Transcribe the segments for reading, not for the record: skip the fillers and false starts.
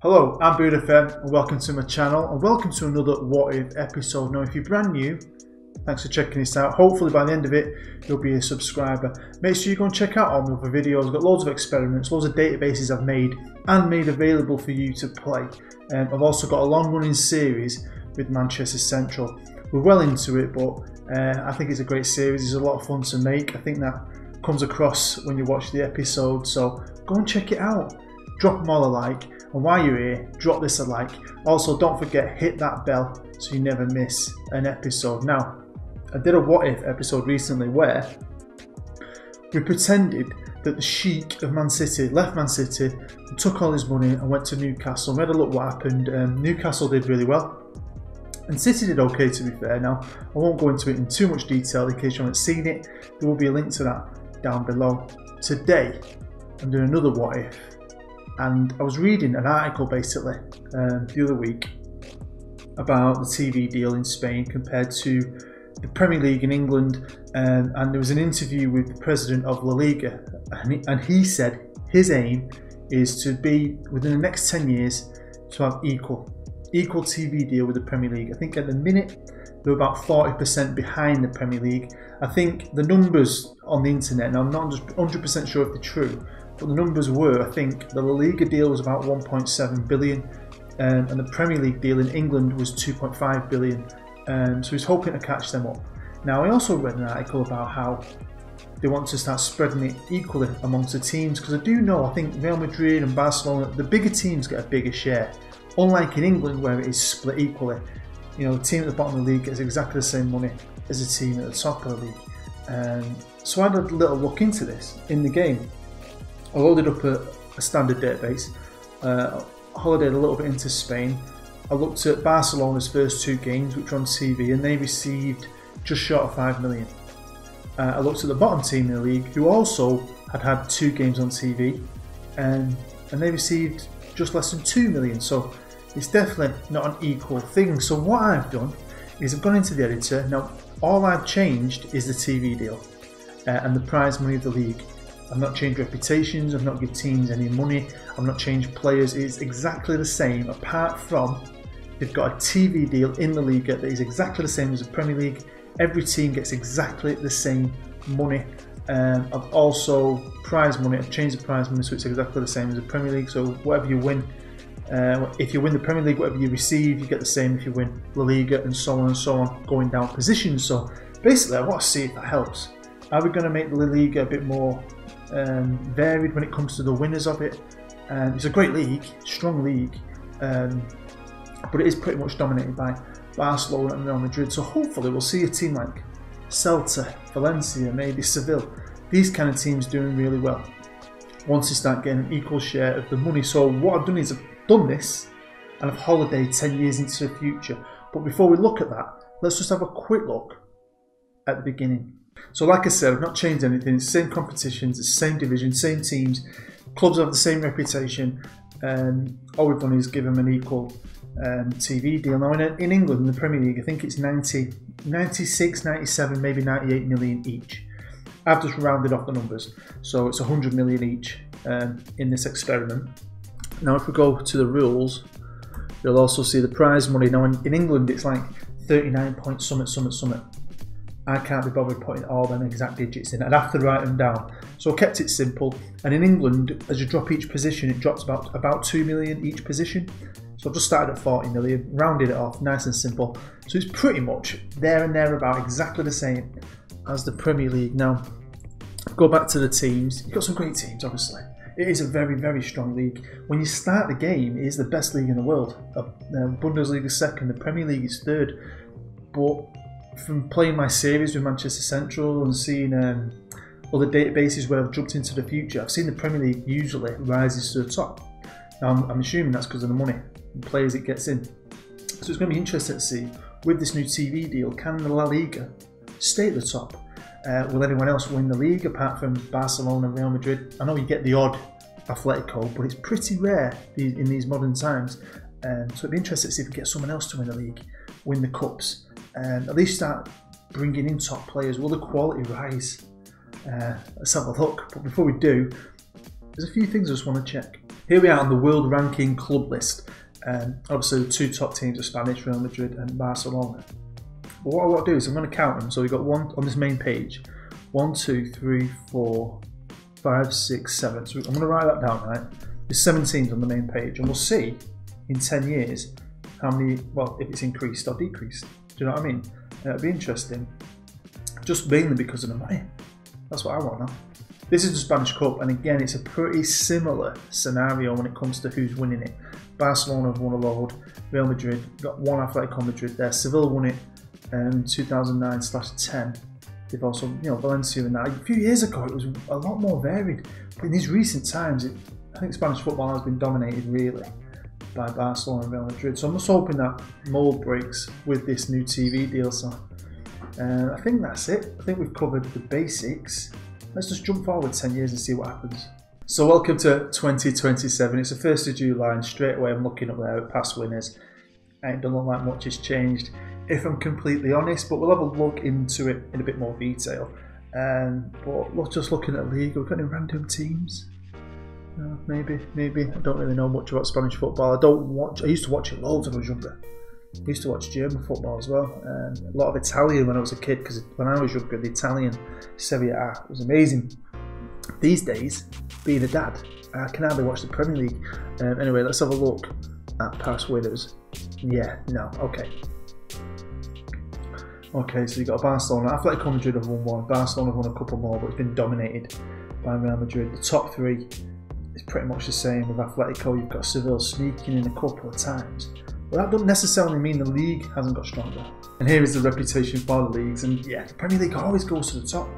Hello, I'm Bird FM and welcome to my channel and welcome to another What If episode. Now if you're brand new, thanks for checking this out. Hopefully by the end of it you'll be a subscriber. Make sure you go and check out all my other videos. I've got loads of experiments, loads of databases I've made and made available for you to play. I've also got a long running series with Manchester Central. We're well into it, but I think it's a great series. It's a lot of fun to make. I think that comes across when you watch the episode, so go and check it out. Drop them all a like, and while you're here, drop this a like. Also, don't forget, hit that bell so you never miss an episode. Now, I did a What If episode recently where we pretended that the Sheik of Man City left Man City, took all his money and went to Newcastle. We had a look what happened. Newcastle did really well and City did okay, to be fair. Now, I won't go into it in too much detail in case you haven't seen it. There will be a link to that down below. Today, I'm doing another What If. And I was reading an article basically the other week about the TV deal in Spain compared to the Premier League in England, and there was an interview with the president of La Liga, and he said his aim is to be, within the next 10 years, to have equal TV deal with the Premier League. I think at the minute they're about 40% behind the Premier League. I think the numbers on the internet, and I'm not just 100% sure if they're true, but the numbers were, I think the La Liga deal was about 1.7 billion and the Premier League deal in England was 2.5 billion. So he's hoping to catch them up. Now, I also read an article about how they want to start spreading it equally amongst the teams, because I do know, I think Real Madrid and Barcelona, the bigger teams get a bigger share, unlike in England where it is split equally. You know, the team at the bottom of the league gets exactly the same money as the team at the top of the league. So I had a little look into this in the game. I loaded up a standard database, holidayed a little bit into Spain. I looked at Barcelona's first two games, which were on TV, and they received just short of 5 million. I looked at the bottom team in the league, who also had two games on TV, and they received just less than 2 million. So it's definitely not an equal thing. So what I've done is I've gone into the editor. Now, all I've changed is the TV deal and the prize money of the league. I've not changed reputations, I've not given teams any money, I've not changed players. It's exactly the same, apart from they've got a TV deal in the Liga that is exactly the same as the Premier League. Every team gets exactly the same money. I've also prize money, I've changed the prize money so it's exactly the same as the Premier League. So whatever you win, if you win the Premier League, whatever you receive, you get the same if you win La Liga, and so on, going down positions. So basically I want to see if that helps. Are we going to make the La Liga a bit more varied when it comes to the winners of it? It's a great league, strong league, but it is pretty much dominated by Barcelona and Real Madrid. So hopefully we'll see a team like Celta, Valencia, maybe Seville, these kind of teams doing really well once they start getting an equal share of the money. So what I've done is I've done this and I've holidayed 10 years into the future. But before we look at that, let's just have a quick look at the beginning. So like I said, I've not changed anything. It's the same competitions, it's the same division, same teams, clubs have the same reputation. All we've done is give them an equal TV deal. Now in England, in the Premier League, I think it's 96, 97, maybe 98 million each. I've just rounded off the numbers, so it's 100 million each in this experiment. Now if we go to the rules, you'll also see the prize money. Now in England, it's like 39 point summit. I can't be bothered putting all them exact digits in. I'd have to write them down. So I kept it simple. And in England, as you drop each position, it drops about 2 million each position. So I've just started at 40 million, rounded it off, nice and simple. So it's pretty much there and thereabout, exactly the same as the Premier League. Now, go back to the teams. You've got some great teams, obviously. It is a very, very strong league. When you start the game, it is the best league in the world. Bundesliga is second, the Premier League is third. But from playing my series with Manchester Central and seeing other databases where I've jumped into the future, I've seen the Premier League usually rises to the top. Now I'm assuming that's because of the money and players it gets in. So it's going to be interesting to see, with this new TV deal, can the La Liga stay at the top? Will anyone else win the league apart from Barcelona and Real Madrid? I know you get the odd Atletico, but it's pretty rare in these modern times. So it'd be interesting to see if we get someone else to win the league, win the cups, and at least start bringing in top players. Will the quality rise? Let's have a look. But before we do, there's a few things I just want to check. Here we are on the world ranking club list. Obviously the two top teams are Spanish, Real Madrid and Barcelona. But what I want to do is I'm going to count them. So we've got one on this main page. 1, 2, 3, 4, 5, 6, 7. So I'm going to write that down, right? There's 7 teams on the main page, and we'll see in 10 years how many, well, if it's increased or decreased. Do you know what I mean? It'll be interesting. Just mainly because of the money. That's what I want now. This is the Spanish Cup, and again, it's a pretty similar scenario when it comes to who's winning it. Barcelona have won a load. Real Madrid got one Atletico Madrid there. Seville won it in 2009/10. They've also, Valencia and that. A few years ago, it was a lot more varied. But in these recent times, I think Spanish football has been dominated really by Barcelona and Real Madrid. So I'm just hoping that mold breaks with this new TV deal. So I think that's it. I think we've covered the basics. Let's just jump forward 10 years and see what happens. So welcome to 2027. It's the 1st of July and straight away I'm looking up there at past winners. It doesn't look like much has changed, if I'm completely honest, but we'll have a look into it in a bit more detail. But just looking at Liga, we've got any random teams? Maybe. I don't really know much about Spanish football. I used to watch it loads when I was younger. I used to watch German football as well. A lot of Italian when I was a kid, because when I was younger, the Italian Serie A was amazing. These days, being a dad, I can hardly watch the Premier League. Anyway, let's have a look at past winners. Okay, so you got Barcelona. Atletico Madrid have won one. Barcelona have won a couple more, but it's been dominated by Real Madrid. The top 3 is pretty much the same. With Atletico, you've got Seville sneaking in a couple of times. But that doesn't necessarily mean the league hasn't got stronger. And here is the reputation for the leagues. And yeah, the Premier League always goes to the top.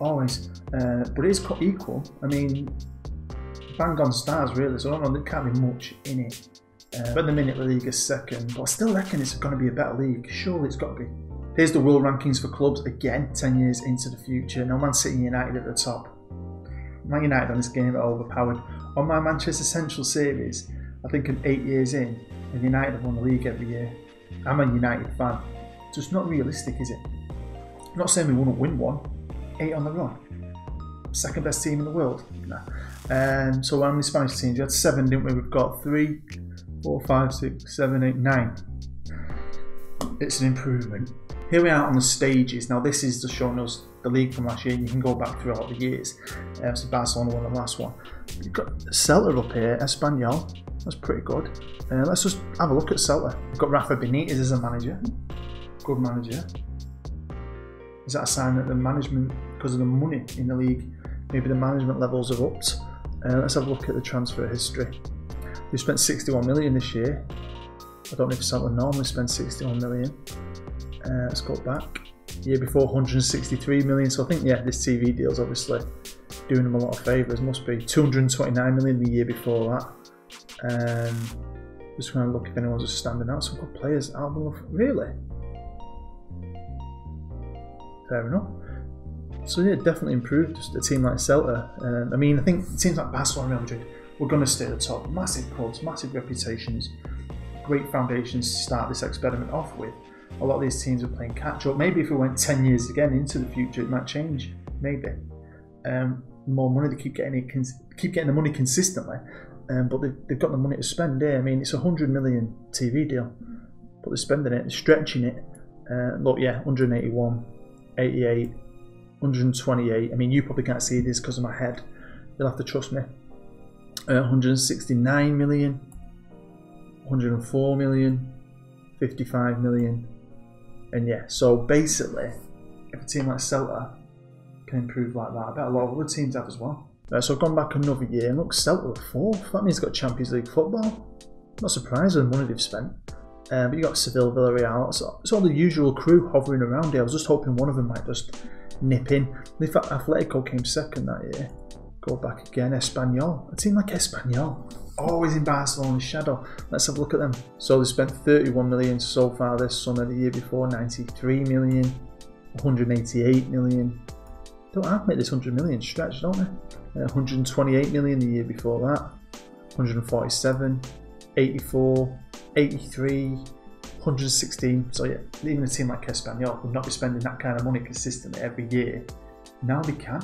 Always. But it is equal. I mean, bang on stars really. So I don't know, there can't be much in it. But at the minute, the league is second. But I still reckon it's going to be a better league. Surely it's got to be. Here's the world rankings for clubs. Again, 10 years into the future. No Man City and United at the top. Man United on this game are overpowered. On my Manchester Central series, I think I'm 8 years in, and United have won the league every year. I'm a United fan. It's just not realistic, is it? I'm not saying we wouldn't win one. 8 on the run. Second best team in the world. Nah. So how many Spanish teams? We had 7, didn't we? We've got 3, 4, 5, 6, 7, 8, 9. It's an improvement. Here we are on the stages. Now this is just showing us the league from last year. You can go back throughout the years. So Barcelona won the last one. You've got Celta up here, Espanyol. That's pretty good. Let's just have a look at Celta. We've got Rafa Benitez as a manager. Good manager. Is that a sign that the management, because of the money in the league, maybe the management levels have upped? Let's have a look at the transfer history. We've spent 61 million this year. I don't know if Celta normally spends 61 million. Let's go back. Year before, 163 million. So I think, yeah, this TV deal's obviously doing them a lot of favours. Must be 229 million the year before that. Just trying to look if anyone's just standing out. Some good players. Really? Fair enough. So yeah, definitely improved. Just a team like Celta. I mean, I think teams like Barcelona and Real Madrid were going to stay at the top. Massive clubs, massive reputations, great foundations to start this experiment off with. A lot of these teams are playing catch up. Maybe if we went 10 years again into the future, it might change. Maybe. More money, they keep getting the money consistently. But they've got the money to spend there. I mean, it's a 100 million TV deal, but they're spending it, they're stretching it. Look, yeah, 181, 88, 128. I mean, you probably can't see this because of my head. You'll have to trust me. 169 million, 104 million, 55 million. And yeah, so basically, if a team like Celta can improve like that, I bet a lot of other teams have as well. So I've gone back another year, and look, Celta are 4th. That means they've got Champions League football. Not surprised with the money they've spent. But you got Seville, Villarreal. It's all the usual crew hovering around here. I was just hoping one of them might just nip in. In fact, Atletico came 2nd that year. Go back again, Espanyol. A team like Espanyol, always in Barcelona's shadow. Let's have a look at them. So they spent 31 million so far this summer. The year before, 93 million, 188 million. Don't have to make this 100 million stretch, don't they? 128 million the year before that. 147, 84, 83, 116. So yeah, even a team like Espanyol would not be spending that kind of money consistently every year. Now they can.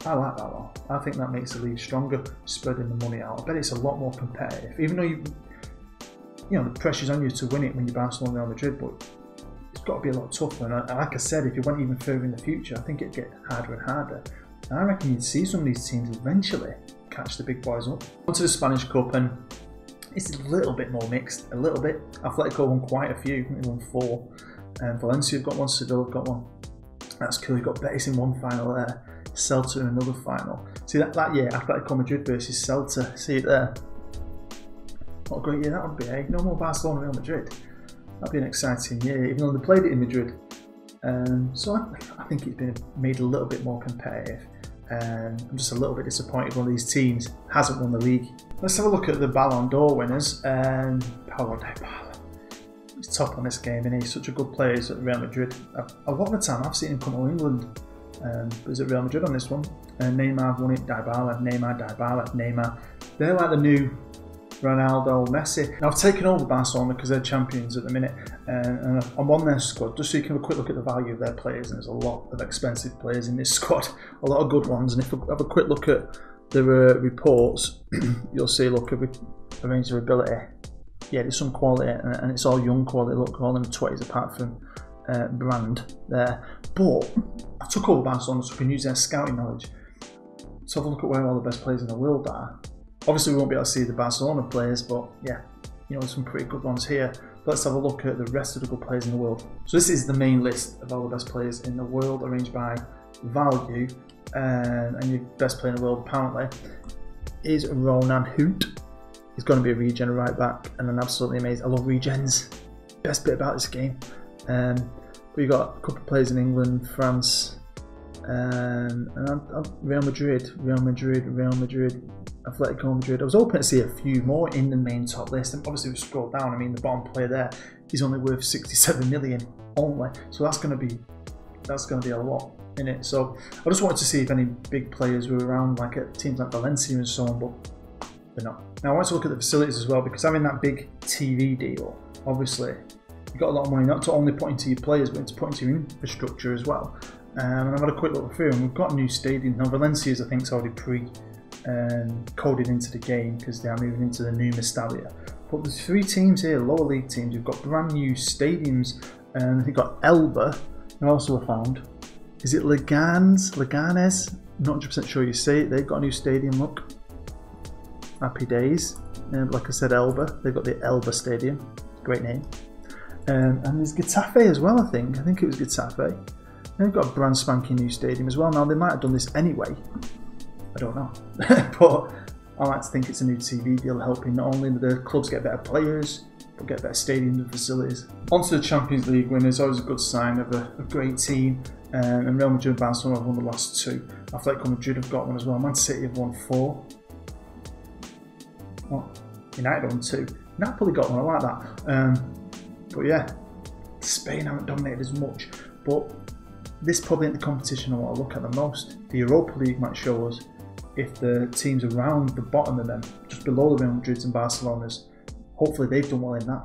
I like that one. I think that makes the league stronger, spreading the money out. I bet it's a lot more competitive, even though you know the pressure's on you to win it when you're Barcelona, Real Madrid, but it's got to be a lot tougher. And like I said, if you went even further in the future, I think it'd get harder and harder. And I reckon you'd see some of these teams eventually catch the big boys up. Onto the Spanish Cup, and it's a little bit more mixed, a little bit. Atletico won quite a few, I think they won 4. Valencia have got one, Seville have got one. That's cool, you've got Betis in one final there, Celta in another final. See that year, Atletico Madrid versus Celta, see it there. What a great year that would be, eh? No more Barcelona, Real Madrid. That'd be an exciting year, even though they played it in Madrid. So I think it's been made a little bit more competitive. I'm just a little bit disappointed one of these teams hasn't won the league. Let's have a look at the Ballon d'Or winners. Paulo Dybala. He's top on this game, and he's such a good player at Real Madrid. A lot of the time I've seen him come to England, but he's at Real Madrid on this one. Neymar won it, Dybala, Neymar. They're like the new Ronaldo, Messi. Now I've taken over Barcelona because they're champions at the minute, and I'm on their squad just so you can have a quick look at the value of their players. And there's a lot of expensive players in this squad, a lot of good ones. And if we have a quick look at the reports, you'll see, look, if we arrange their ability, yeah, there's some quality, and it's all young quality. Look, all them 20s apart from Brand there. But I took over Barcelona so we can use their scouting knowledge. So have a look at where all the best players in the world are. Obviously we won't be able to see the Barcelona players, but yeah, you know, there's some pretty good ones here. But let's have a look at the rest of the good players in the world. So this is the main list of all the best players in the world, arranged by value, and your best player in the world apparently is Ronan Hoot. He's going to be a regen right back, and an absolutely amazing. I love regens. Best bit about this game. We've got a couple of players in England, France, and Real Madrid, Atletico Madrid. I was hoping to see a few more in the main top list, and obviously we scroll down. I mean, the bottom player there is only worth 67 million only, so that's going to be a lot in it. So I just wanted to see if any big players were around, like at teams like Valencia and so on, but they're not. Now I want to look at the facilities as well, because having that big TV deal, obviously you've got a lot of money not to only put into your players, but to put into your infrastructure as well. And I've had a quick look through, and we've got a new stadium. Now Valencia's, I think, is already coded into the game because they are moving into the new Mestalla. But there's 3 teams here, lower league teams, who've got brand new stadiums. And they've got Elba, who also have found. Is it Leganes? Not 100% sure you say it. They've got a new stadium, look. Happy days. Like I said, Elba. They've got the Elba Stadium. Great name. And there's Getafe as well, I think. I think it was Getafe. They've got a brand spanking new stadium as well. Now, they might have done this anyway. I don't know. But I like to think it's a new TV deal helping not only the clubs get better players, but get better stadiums and facilities. Onto the Champions League winners, always a good sign of a great team. And Real Madrid and Barcelona have won the last 2. Atletico Madrid have got one as well. Man City have won 4. Well, United won 2. Napoli got one, I like that. But yeah, Spain haven't dominated as much. But this probably ain't the competition I want to look at the most. The Europa League might show us if the teams around the bottom of them, just below the Real Madrids and Barcelonas, hopefully they've done well in that.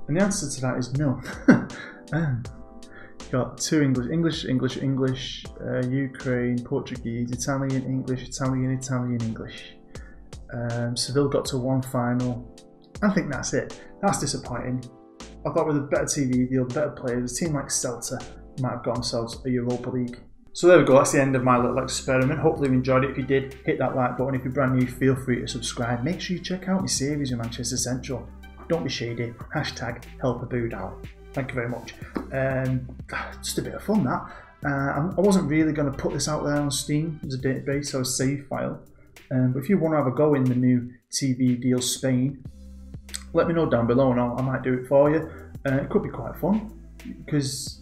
And the answer to that is no. Got 2 English, Ukraine, Portuguese, Italian, English. Seville got to 1 final. I think that's it. That's disappointing. I thought with a better TV deal, better players, a team like Celta might have got themselves a Europa League. So there we go, that's the end of my little experiment. Hopefully you enjoyed it. If you did, hit that like button. If you're brand new, feel free to subscribe. Make sure you check out my series with Manchester Central. Don't be shady. Hashtag help a bood out. Thank you very much. Just a bit of fun that. I wasn't really going to put this out there on Steam as a database or a save file. But if you want to have a go in the new TV deal Spain, let me know down below and I might do it for you. It could be quite fun because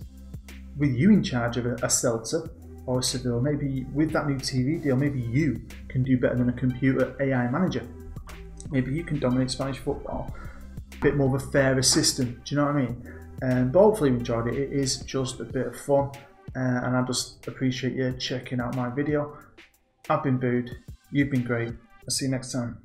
with you in charge of a Celta or a Seville, maybe with that new TV deal, maybe you can do better than a computer AI manager. Maybe you can dominate Spanish football. A bit more of a fairer system, do you know what I mean? But hopefully you enjoyed it. It is just a bit of fun, and I just appreciate you checking out my video. I've been Bood, you've been great. I'll see you next time.